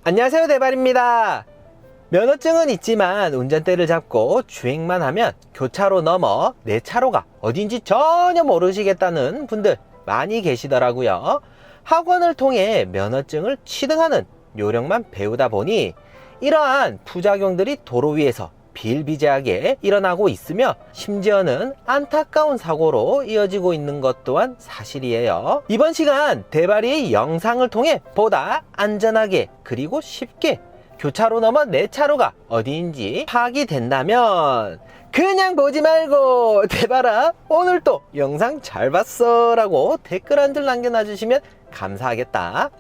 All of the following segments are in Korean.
안녕하세요, 대발입니다. 면허증은 있지만 운전대를 잡고 주행만 하면 교차로 넘어 내 차로가 어딘지 전혀 모르시겠다는 분들 많이 계시더라고요. 학원을 통해 면허증을 취득하는 요령만 배우다 보니 이러한 부작용들이 도로 위에서 비일비재하게 일어나고 있으며 심지어는 안타까운 사고로 이어지고 있는 것 또한 사실이에요. 이번 시간 대발이 영상을 통해 보다 안전하게 그리고 쉽게 교차로 넘어 내 차로가 어디인지 파악이 된다면 그냥 보지 말고 대발아 오늘 또 영상 잘 봤어 라고 댓글 한 줄 남겨놔주시면 감사하겠다.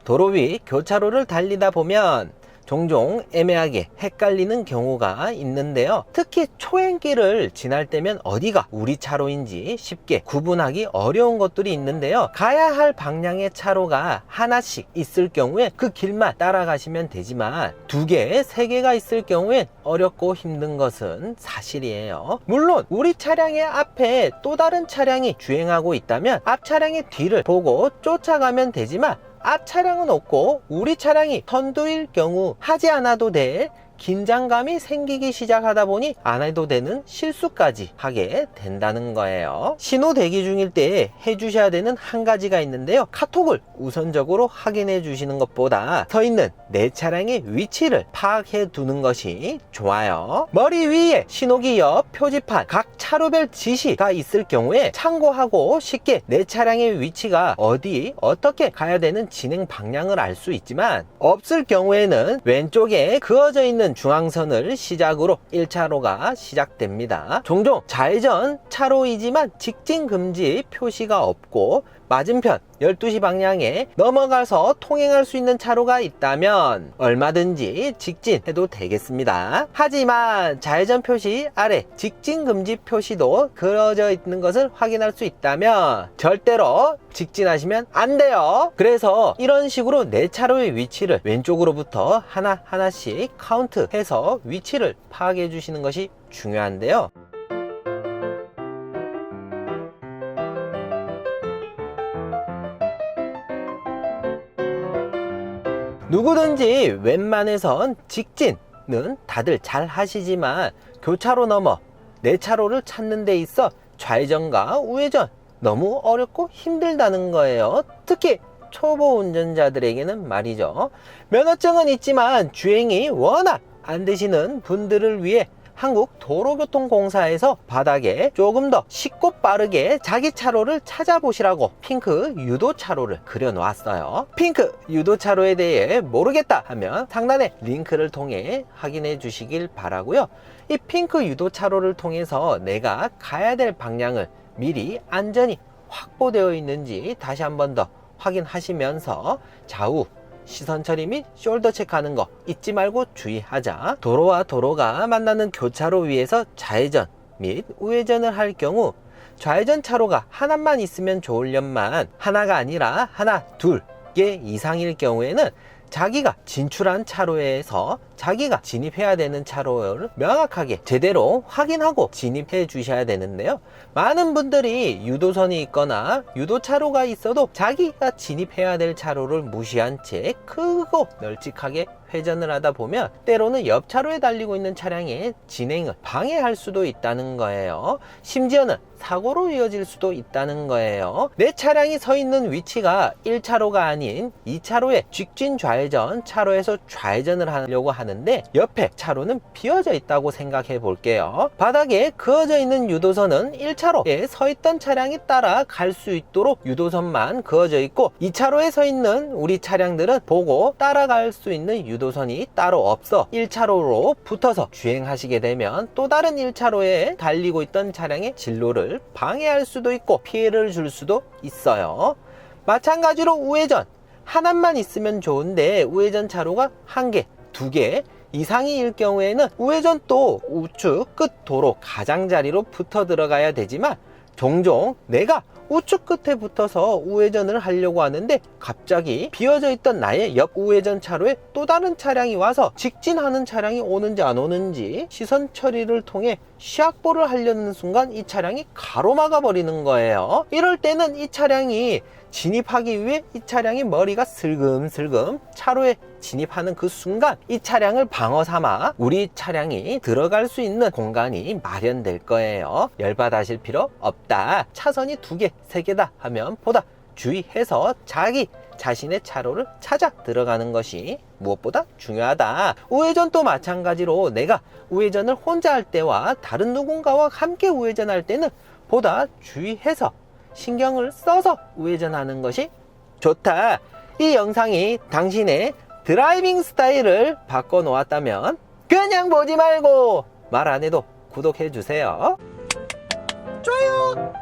도로 위 교차로를 달리다 보면 종종 애매하게 헷갈리는 경우가 있는데요. 특히 초행길을 지날 때면 어디가 우리 차로인지 쉽게 구분하기 어려운 것들이 있는데요. 가야 할 방향의 차로가 하나씩 있을 경우에 그 길만 따라가시면 되지만 두 개, 세 개가 있을 경우엔 어렵고 힘든 것은 사실이에요. 물론 우리 차량의 앞에 또 다른 차량이 주행하고 있다면 앞 차량의 뒤를 보고 쫓아가면 되지만 앞 차량은 없고 우리 차량이 선두일 경우 하지 않아도 될 긴장감이 생기기 시작하다 보니 안 해도 되는 실수까지 하게 된다는 거예요. 신호 대기 중일 때 해주셔야 되는 한 가지가 있는데요. 카톡을 우선적으로 확인해 주시는 것보다 서 있는 내 차량의 위치를 파악해 두는 것이 좋아요. 머리 위에 신호기 옆 표지판 각 차로별 지시가 있을 경우에 참고하고 쉽게 내 차량의 위치가 어디 어떻게 가야 되는 진행 방향을 알 수 있지만 없을 경우에는 왼쪽에 그어져 있는 중앙선을 시작으로 1차로가 시작됩니다. 종종 좌회전 차로이지만 직진 금지 표시가 없고 맞은편 12시 방향에 넘어가서 통행할 수 있는 차로가 있다면 얼마든지 직진해도 되겠습니다. 하지만 좌회전 표시 아래 직진 금지 표시도 그려져 있는 것을 확인할 수 있다면 절대로 직진하시면 안 돼요. 그래서 이런 식으로 내 차로의 위치를 왼쪽으로부터 하나하나씩 카운트해서 위치를 파악해 주시는 것이 중요한데요. 누구든지 웬만해선 직진은 다들 잘 하시지만 교차로 넘어 내 차로를 찾는 데 있어 좌회전과 우회전 너무 어렵고 힘들다는 거예요. 특히 초보 운전자들에게는 말이죠. 면허증은 있지만 주행이 워낙 안 되시는 분들을 위해 한국도로교통공사에서 바닥에 조금 더 쉽고 빠르게 자기 차로를 찾아보시라고 핑크 유도차로를 그려놓았어요. 핑크 유도차로에 대해 모르겠다 하면 상단에 링크를 통해 확인해 주시길 바라고요. 이 핑크 유도차로를 통해서 내가 가야 될 방향을 미리 안전히 확보되어 있는지 다시 한 번 더 확인하시면서 좌우 시선 처리 및 숄더 체크하는 거 잊지 말고 주의하자. 도로와 도로가 만나는 교차로 위에서 좌회전 및 우회전을 할 경우 좌회전 차로가 하나만 있으면 좋으련만 하나가 아니라 하나, 둘 개 이상일 경우에는 자기가 진출한 차로에서 자기가 진입해야 되는 차로를 명확하게 제대로 확인하고 진입해 주셔야 되는데요. 많은 분들이 유도선이 있거나 유도차로가 있어도 자기가 진입해야 될 차로를 무시한 채 크고 널찍하게 회전을 하다 보면 때로는 옆 차로에 달리고 있는 차량의 진행을 방해할 수도 있다는 거예요. 심지어는 사고로 이어질 수도 있다는 거예요. 내 차량이 서 있는 위치가 1차로가 아닌 2차로의 직진 좌회전 차로에서 좌회전을 하려고 하는데 옆에 차로는 비어져 있다고 생각해 볼게요. 바닥에 그어져 있는 유도선은 1차로에 서 있던 차량이 따라 갈 수 있도록 유도선만 그어져 있고 2차로에 서 있는 우리 차량들은 보고 따라갈 수 있는 유도선이 따로 없어 1차로로 붙어서 주행하시게 되면 또 다른 1차로에 달리고 있던 차량의 진로를 방해할 수도 있고 피해를 줄 수도 있어요. 마찬가지로 우회전 하나만 있으면 좋은데 우회전 차로가 한 개, 두 개 이상일 경우에는 우회전 또 우측 끝 도로 가장자리로 붙어 들어가야 되지만 종종 내가 우측 끝에 붙어서 우회전을 하려고 하는데 갑자기 비어져 있던 나의 옆 우회전 차로에 또 다른 차량이 와서 직진하는 차량이 오는지 안 오는지 시선 처리를 통해 시약보를 하려는 순간 이 차량이 가로막아 버리는 거예요. 이럴 때는 이 차량이 진입하기 위해 이 차량의 머리가 슬금슬금 차로에 진입하는 그 순간 이 차량을 방어 삼아 우리 차량이 들어갈 수 있는 공간이 마련될 거예요. 열받으실 필요 없다. 차선이 2개, 3개다 하면 보다 주의해서 자신의 차로를 찾아 들어가는 것이 무엇보다 중요하다. 우회전도 마찬가지로 내가 우회전을 혼자 할 때와 다른 누군가와 함께 우회전할 때는 보다 주의해서 신경을 써서 우회전하는 것이 좋다. 이 영상이 당신의 드라이빙 스타일을 바꿔 놓았다면 그냥 보지 말고 말 안 해도 구독해 주세요. 좋아요.